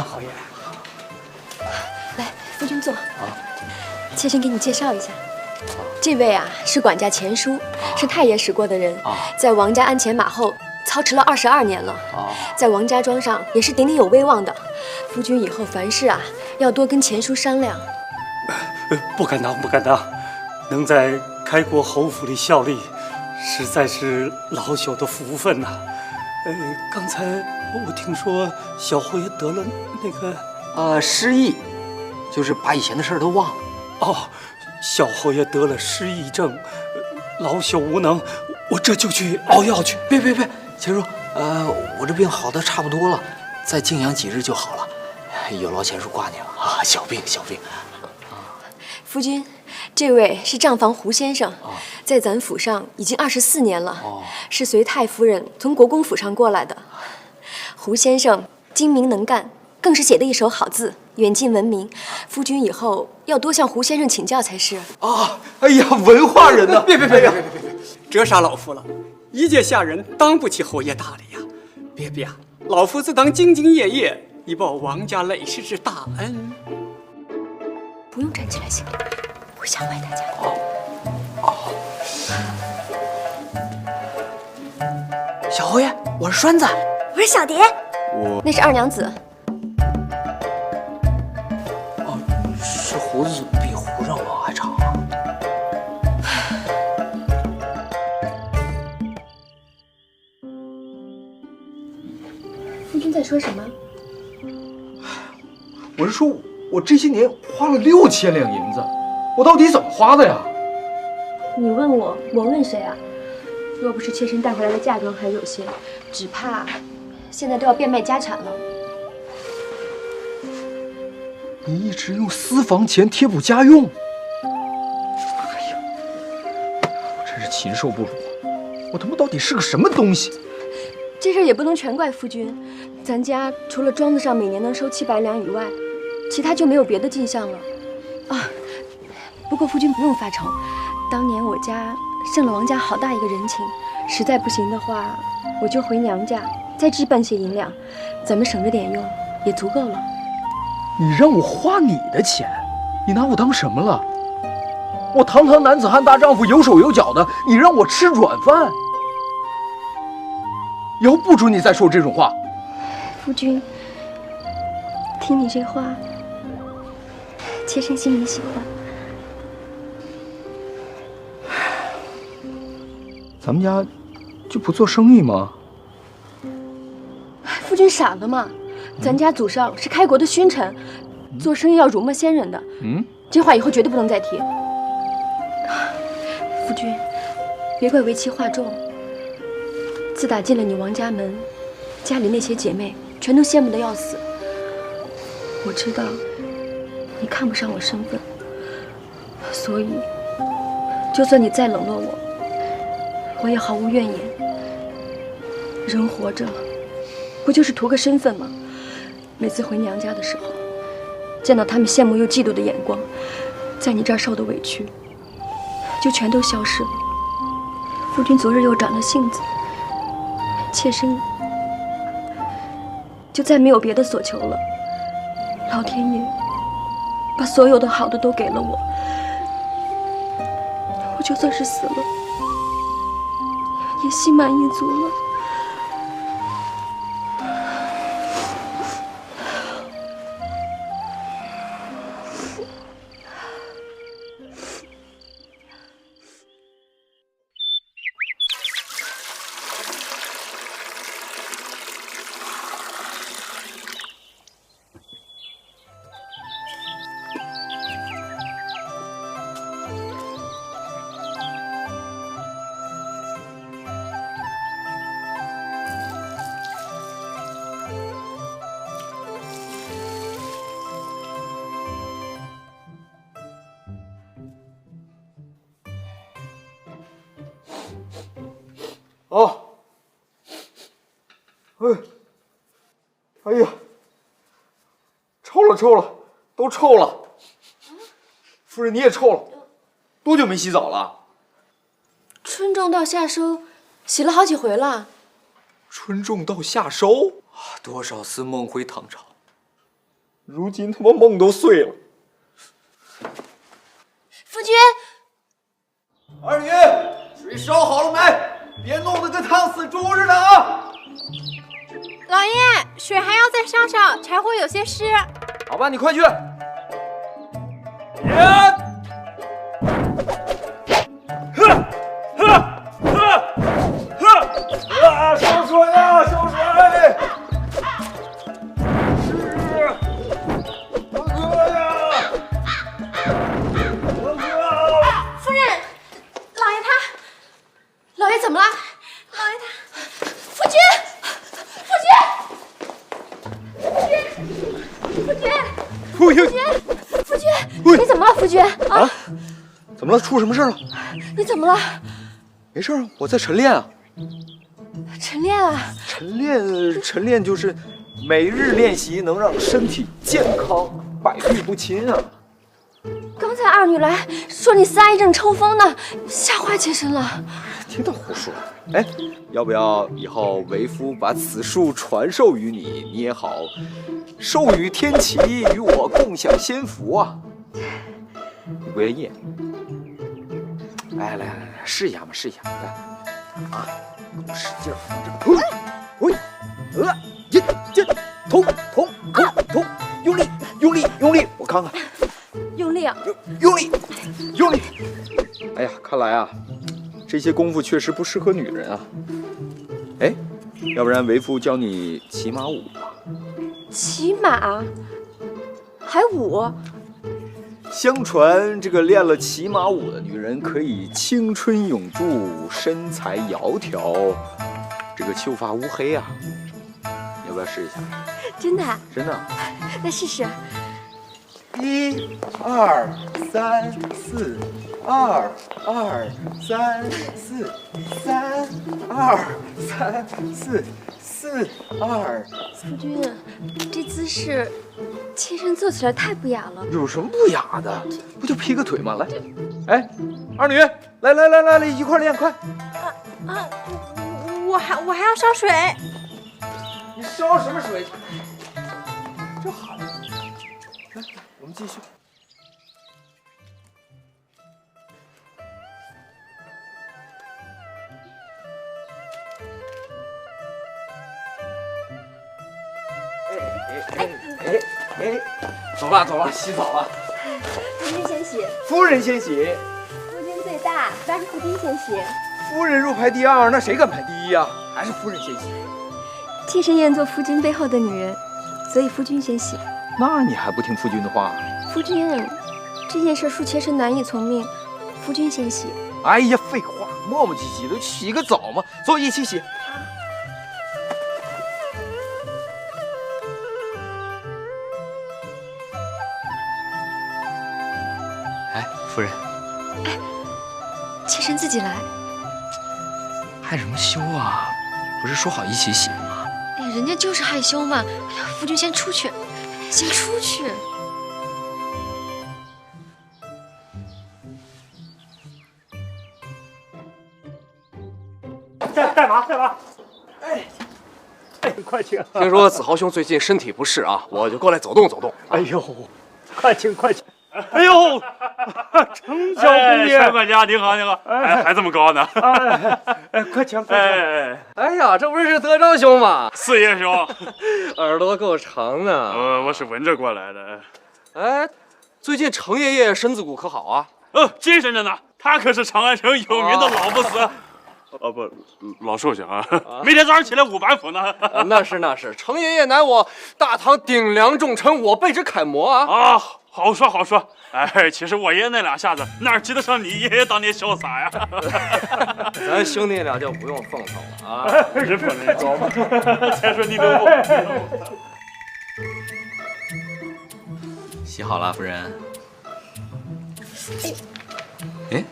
侯爷，来，夫君坐。妾身给你介绍一下，这位啊是管家钱叔，是太爷使过的人，在王家鞍前马后操持了22年了，在王家庄上也是鼎鼎有威望的。夫君以后凡事啊要多跟钱叔商量。不敢当，不敢当，能在开国侯府里效力，实在是老朽的福分呐。刚才我听说小侯爷得了那个失忆，就是把以前的事儿都忘了。哦，小侯爷得了失忆症，老朽无能，我这就去熬药去。别，钱叔，我这病好的差不多了，再静养几日就好了。有劳钱叔挂念了啊，小病。夫君，这位是账房胡先生，在咱府上已经24年了，是随太夫人从国公府上过来的。胡先生精明能干，更是写得一手好字，远近闻名。夫君以后要多向胡先生请教才是。哎呀，文化人呐！别，折杀老夫了！一介下人当不起侯爷大礼呀！别啊，老夫自当兢兢业业，以报王家累世之大恩。不用站起来行礼，我吓坏大家。小侯爷，我是栓子，我是小蝶，那是二娘子。是胡子比胡上毛还长啊！夫君在说什么？我是说，我这些年花了6000两银子，我到底怎么花的呀？你问我，我问谁啊？若不是妾身带回来的嫁妆还有些，只怕现在都要变卖家产了。你一直用私房钱贴补家用？哎呀，我真是禽兽不如！我他妈到底是个什么东西？这事儿也不能全怪夫君，咱家除了庄子上每年能收700两以外，其他就没有别的进项了。不过夫君不用发愁，当年我家剩了王家好大一个人情，实在不行的话，我就回娘家再置办些银两，咱们省着点用也足够了。你让我花你的钱，你拿我当什么了？我堂堂男子汉大丈夫，有手有脚的，你让我吃软饭？以后不准你再说这种话。夫君，听你这话，妾身心里喜欢。咱们家就不做生意吗？夫君傻了吗？咱家祖上是开国的勋臣，做生意要辱没先人的。这话以后绝对不能再提。夫君，别怪为妻话重。自打进了你王家门，家里那些姐妹全都羡慕得要死。我知道你看不上我身份，所以就算你再冷落我，我也毫无怨言。人活着不就是图个身份吗？每次回娘家的时候，见到他们羡慕又嫉妒的眼光，在你这儿受的委屈就全都消失了。夫君昨日又长了性子，妾身就再没有别的所求了。老天爷把所有的好的都给了我，我就算是死了也心满意足了。哎呀，臭了，都臭了。夫人你也臭了，多久没洗澡了？春种到夏收，洗了好几回了。春种到夏收，多少次梦回唐朝，如今他妈梦都碎了。夫君，二女，水烧好了没？别弄得跟烫死猪似的啊！老爷，水还要再烧烧，柴火有些湿。好吧，你快去。烧水啊，烧水！我饿呀！我饿！夫人，老爷他，老爷怎么了？老爷他，夫君，夫君，你怎么了，夫君？啊？怎么了？出什么事了？你怎么了？没事啊，我在晨练啊。晨练啊？晨练就是每日练习，能让身体健康，百病不侵啊。刚才二女来说你4阿姨正抽风呢，吓坏妾身了。听他胡说。哎，要不要以后为夫把此术传授于你，你也好授予天齐，与我共享仙福啊？你不愿意？来，试一下嘛，试一下，来啊！使劲往这，捅，用力，我看看，用力啊！用力！哎呀，看来啊，这些功夫确实不适合女人啊。哎，要不然为夫教你骑马舞吧。骑马？还舞？相传这个练了骑马舞的女人可以青春永驻，身材窈窕，这个秀发乌黑啊。你要不要试一下？真的？真的。那试试。1、2、3、4，2、2、3、4，3、2、3、4，4、2。夫君，这姿势，妾身做起来太不雅了。有什么不雅的？不就劈个腿吗？来，哎，二女，来，一块练，快！我还要烧水。你烧什么水？这喊。来，我们继续。走了，洗澡了。夫君先洗。夫人先洗。夫君最大，当然夫君先洗。夫人入排第2，那谁敢排第1呀？还是夫人先洗。妾身愿做夫君背后的女人，所以夫君先洗。那你还不听夫君的话？夫君，这件事恕妾身难以从命，夫君先洗。哎呀，废话，磨磨唧唧的，洗个澡嘛，走，一起洗。哎，夫人，妾身自己来。害什么羞啊？不是说好一起洗吗？哎，人家就是害羞嘛。哎呀，夫君先出去，先出去。带马！哎，快请！听说子豪兄最近身体不适啊，我就过来走动走动。哎呦，快请！哎呦，程小公爷，陈管家您好，哎，还这么高呢？快请！哎呀，这不是德昭兄吗？四爷兄，耳朵够长呢。我是闻着过来的。哎，最近程爷爷身子骨可好啊？精神着呢，他可是长安城有名的老不死。不，老寿星啊！每天早上起来5板斧呢。那是，程爷爷乃我大唐顶梁重臣，我辈之楷模啊！啊，好说。哎，其实我爷爷那2下子哪及得上你爷爷当年潇洒呀？咱兄弟俩就不用奉承了啊！人不能高嘛。再说你都不。洗好了，夫人。哎，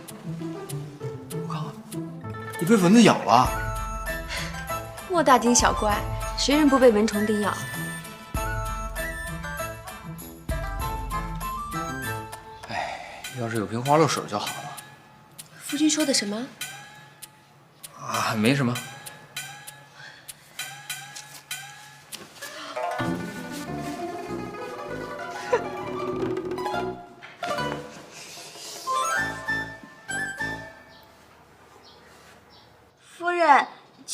我看看，你被蚊子咬了。莫大惊小怪，谁人不被蚊虫叮咬？要是有瓶花露水就好了。夫君说的什么？啊，没什么。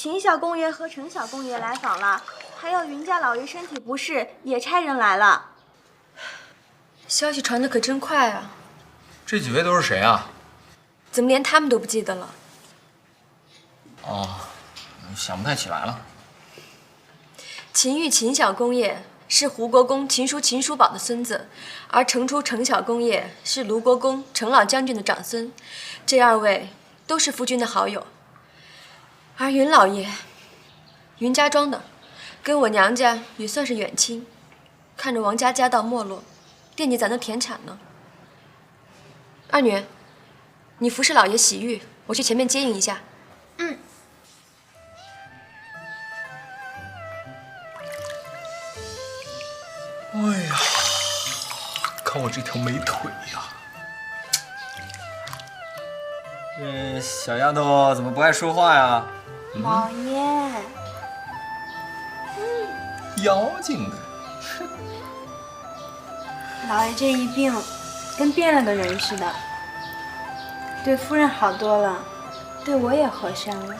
秦小公爷和陈小公爷来访了，还有云家老爷身体不适，也差人来了。消息传得可真快啊！这几位都是谁啊？怎么连他们都不记得了？哦，想不太起来了。秦玉秦小公爷是胡国公秦叔秦叔宝的孙子，而程初程小公爷是卢国公程老将军的长孙，这2位都是夫君的好友。而云老爷，云家庄的，跟我娘家也算是远亲，看着王家家道没落，惦记咱的田产呢。二女，你服侍老爷洗浴，我去前面接应一下。嗯。哎呀，看我这条美腿呀！这小丫头怎么不爱说话呀？老爷，妖精的。老爷这一病，跟变了个人似的。对夫人好多了，对我也和善了。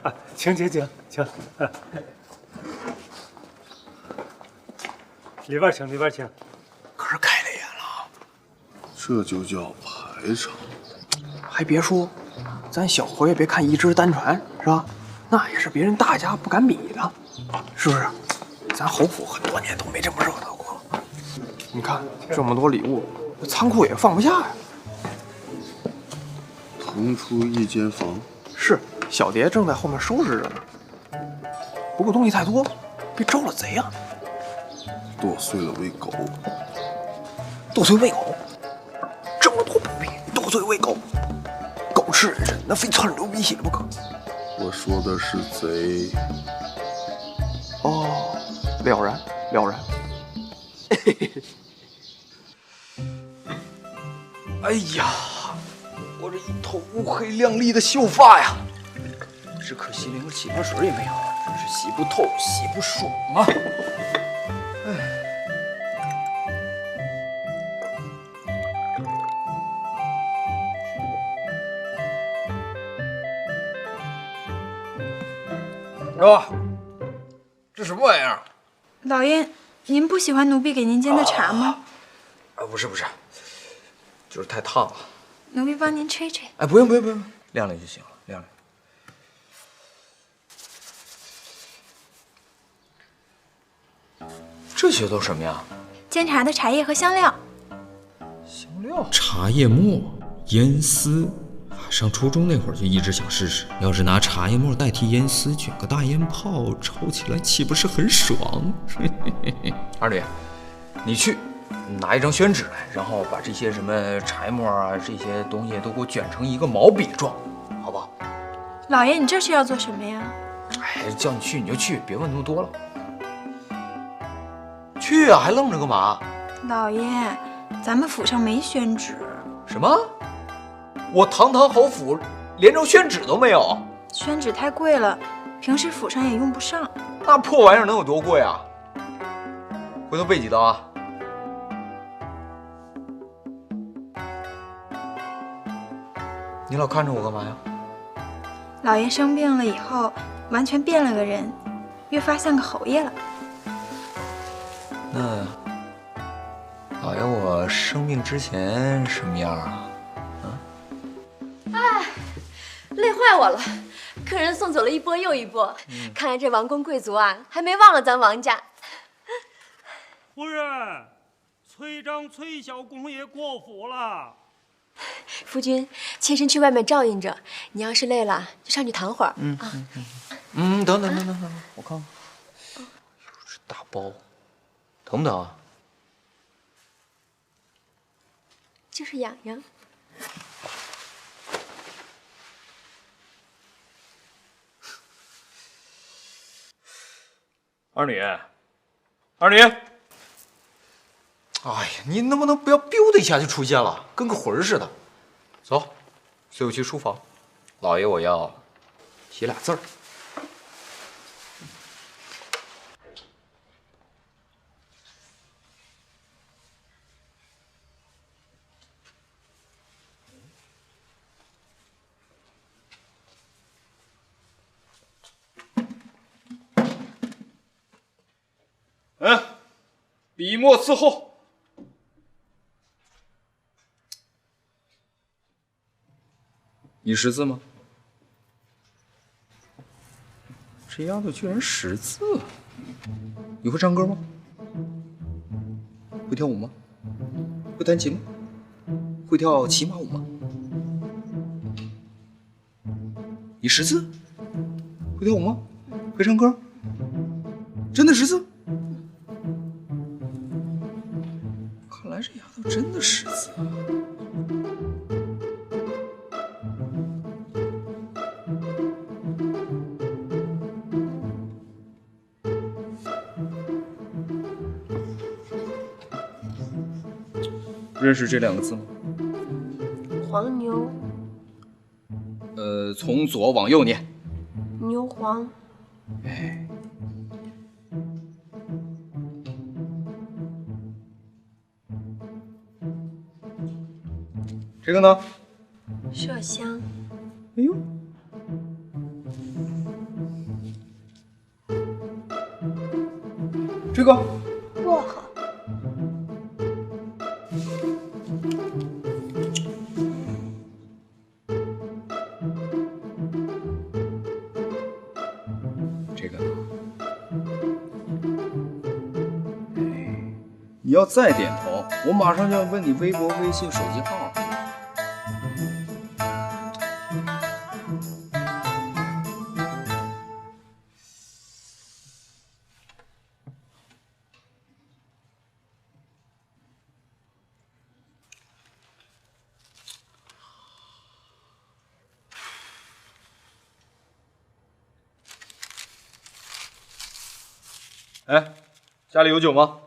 啊，请请请请，啊，里边请里边请。可是开了眼了，这就叫排场。还别说，咱小侯爷别看一只单传是吧？那也是别人大家不敢比的，是不是？咱侯府很多年都没这么热闹过了。你看这么多礼物，仓库也放不下呀。腾出一间房，是，小蝶正在后面收拾着呢。不过东西太多，别招了贼啊！剁碎了喂狗。剁碎喂狗，这么多补品，剁碎喂狗，狗吃人参，那非窜流鼻血不可。我说的是贼。哦，了然了然。哎呀，我这一头乌黑亮丽的秀发呀，只可惜连个洗发水也没有，真是洗不透，洗不爽啊！哎。哟，这什么玩意儿？老爷，您不喜欢奴婢给您煎的茶吗？不是，就是太烫了。奴婢帮您吹吹。哎，不用，晾晾就行了，晾晾。这些都什么呀？煎茶的茶叶和香料。香料？茶叶末、烟丝。上初中那会儿就一直想试试，要是拿茶叶末代替烟丝，卷个大烟泡，抽起来岂不是很爽？二女，你去拿一张宣纸来，然后把这些什么茶叶末啊这些东西都给我卷成一个毛笔状，好不好？老爷，你这是要做什么呀？哎，叫你去你就去，别问那么多了。去啊，还愣着干嘛？老爷，咱们府上没宣纸。什么？我堂堂侯府连张宣纸都没有，宣纸太贵了，平时府上也用不上。那破玩意儿能有多贵啊？回头备几刀啊！你老看着我干嘛呀？老爷生病了以后，完全变了个人，越发像个侯爷了。那老爷我生病之前什么样啊？哎，累坏我了！客人送走了一波又一波，看来这王公贵族啊，还没忘了咱王家。夫人，崔章崔小公爷过府了。夫君，妾身去外面照应着，你要是累了，就上去躺会儿。等，我看看。这大包，疼不疼啊？就是痒痒。二女，二女，哎呀，你能不能不要 biu 的一下就出现了，跟个魂儿似的？走，随我去书房，老爷我要写俩字儿。笔墨伺候。你识字吗？这丫头居然识字！你会唱歌吗？会跳舞吗？会弹琴吗？会跳骑马舞吗？你识字？会跳舞吗？会唱歌？真的识字？看来这丫头真的识字啊！认识这2个字吗？黄牛，从左往右念。牛黄，哎，这个呢？麝香，哎呦，这个薄荷，这个呢？哎，你要再点头，我马上就要问你微博、微信、手机号。哎，家里有酒吗？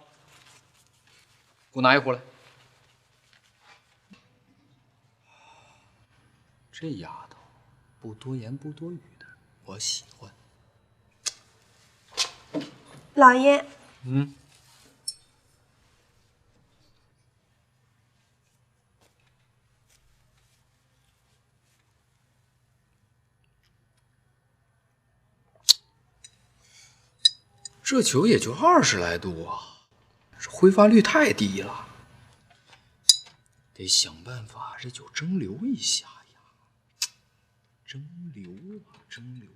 给我拿一壶来。这丫头不多言不多语的，我喜欢。老爷，嗯，这酒也就20来度啊，这挥发率太低了，得想办法这酒蒸馏一下呀，蒸馏啊，蒸馏。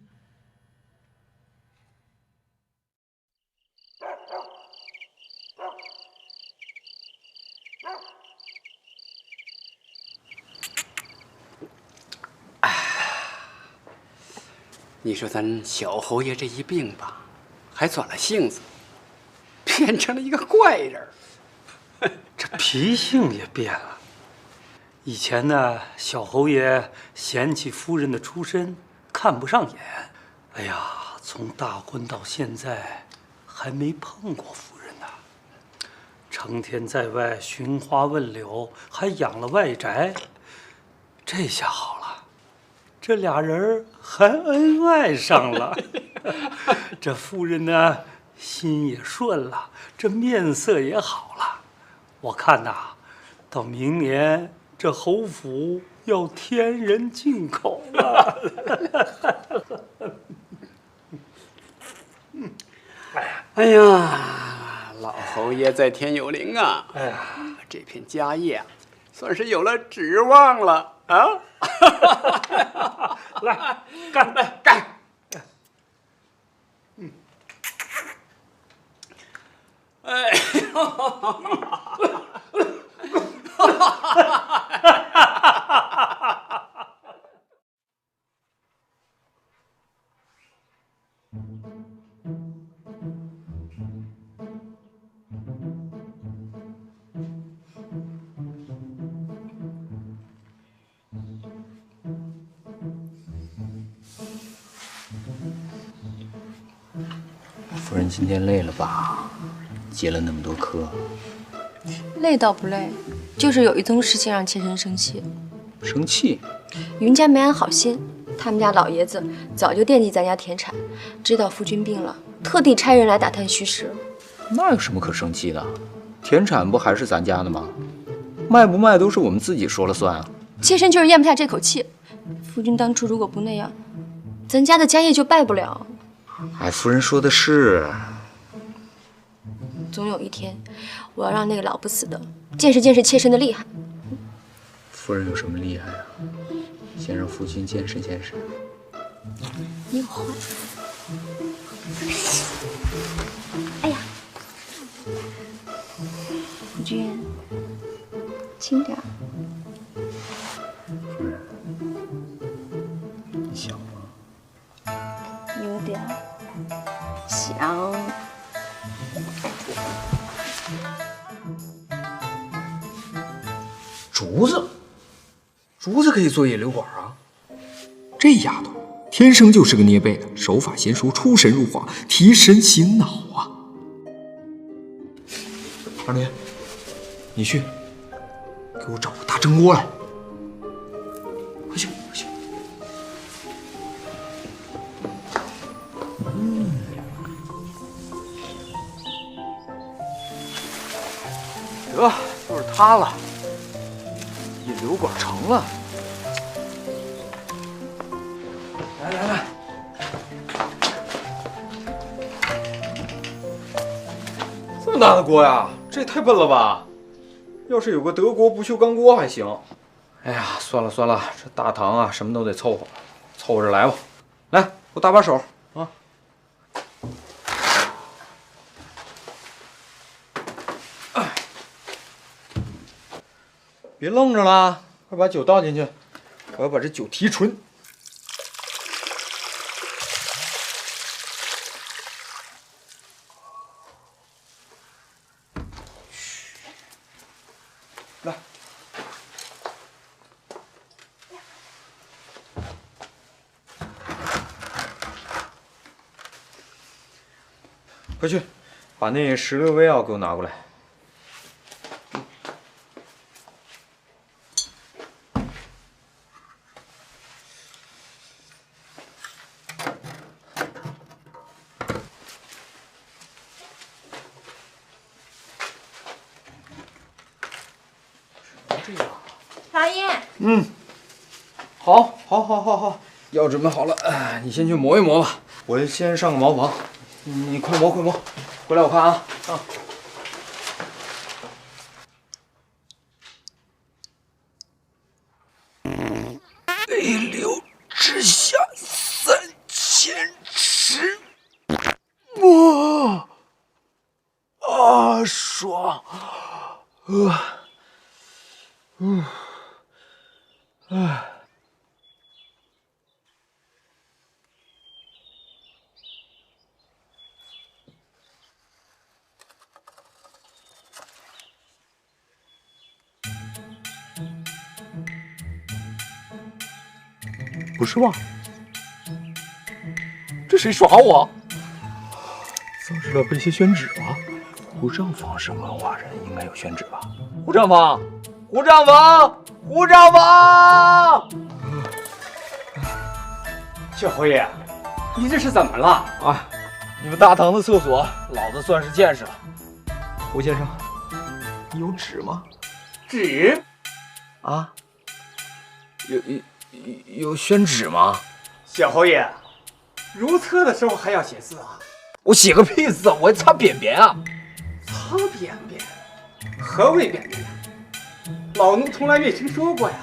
你说咱小侯爷这一病吧，还转了性子，变成了一个怪人。这脾性也变了。以前呢，小侯爷嫌弃夫人的出身，看不上眼。哎呀，从大婚到现在，还没碰过夫人呢。成天在外寻花问柳，还养了外宅。这下好了，这俩人还恩爱上了。这夫人呢，心也顺了，这面色也好了。我看呐，到明年这侯府要添人进口了。哎呀，老侯爷在天有灵啊！哎呀，这片家业啊，算是有了指望了啊！来，干来干！哎夫人今天累了吧？接了那么多客。累倒不累，就是有一宗事情让妾身生气。生气？云家没安好心，他们家老爷子早就惦记咱家田产，知道夫君病了，特地差人来打探虚实。那有什么可生气的？田产不还是咱家的吗？卖不卖都是我们自己说了算啊。妾身就是咽不下这口气。夫君当初如果不那样，咱家的家业就败不了。哎，夫人说的是。总有一天，我要让那个老不死的见识见识妾身的厉害。夫人有什么厉害啊？先让夫君见识见识。你坏！哎呀，夫君，轻点儿。夫人，你想吗？有点想。竹子可以做野流管啊！这丫头天生就是个捏背的，手法娴熟，出神入化，提神醒脑啊！二驴，你去给我找个大蒸锅来，快去快去！得，就是它了，引流管成了。来，这么大的锅呀，这也太笨了吧！要是有个德国不锈钢锅还行。哎呀，算了，这大堂啊，什么都得凑合着来吧。来，给我搭把手啊！别愣着了，快把酒倒进去，我要把这酒提纯。来，快去，把那16味药给我拿过来。老爷，好，药准备好了，你先去磨一磨吧，我先上个茅房，你快磨，回来我看啊。内流直下3000尺，爽，不是吧？这谁耍我？丧失了背些宣旨吗？胡丈房是文化人，应该有宣旨吧？胡丈房！小侯爷，你这是怎么了？啊，你们大堂的厕所，老子算是见识了。胡先生，你有纸吗？纸？啊？有宣纸吗？小侯爷，如厕的时候还要写字啊？我写个屁字，我擦便便啊！擦便便？何谓便便？老奴从来没听说过呀。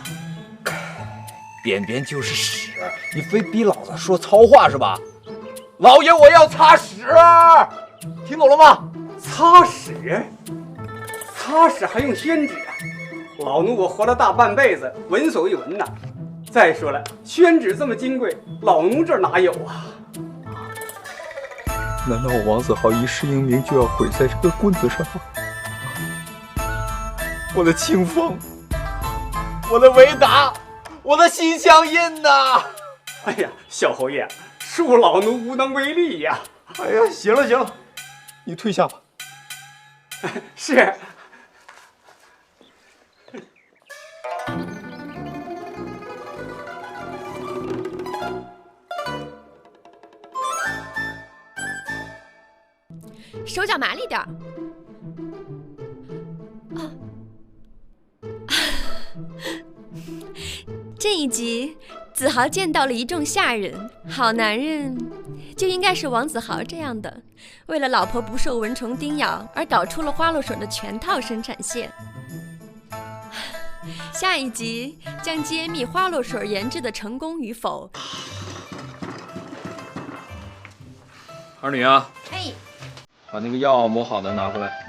便便就是屎，你非逼老子说糙话是吧？老爷，我要擦屎，听懂了吗？擦屎还用宣纸啊？老奴我活了大半辈子，闻所未闻呐。再说了，宣纸这么金贵，老奴这儿哪有啊？难道我王子豪一世英名就要毁在这个棍子上吗？我的清风，我的维达，我的心相印呐！哎呀，小侯爷，恕老奴无能为力呀！哎呀，行了，你退下吧。是。手脚麻利点儿。这一集子豪见到了一众下人，好男人就应该是王子豪这样的，为了老婆不受蚊虫叮咬而搞出了花露水的全套生产线。下一集将揭秘花露水研制的成功与否。二女啊，哎，把那个药磨好的拿回来。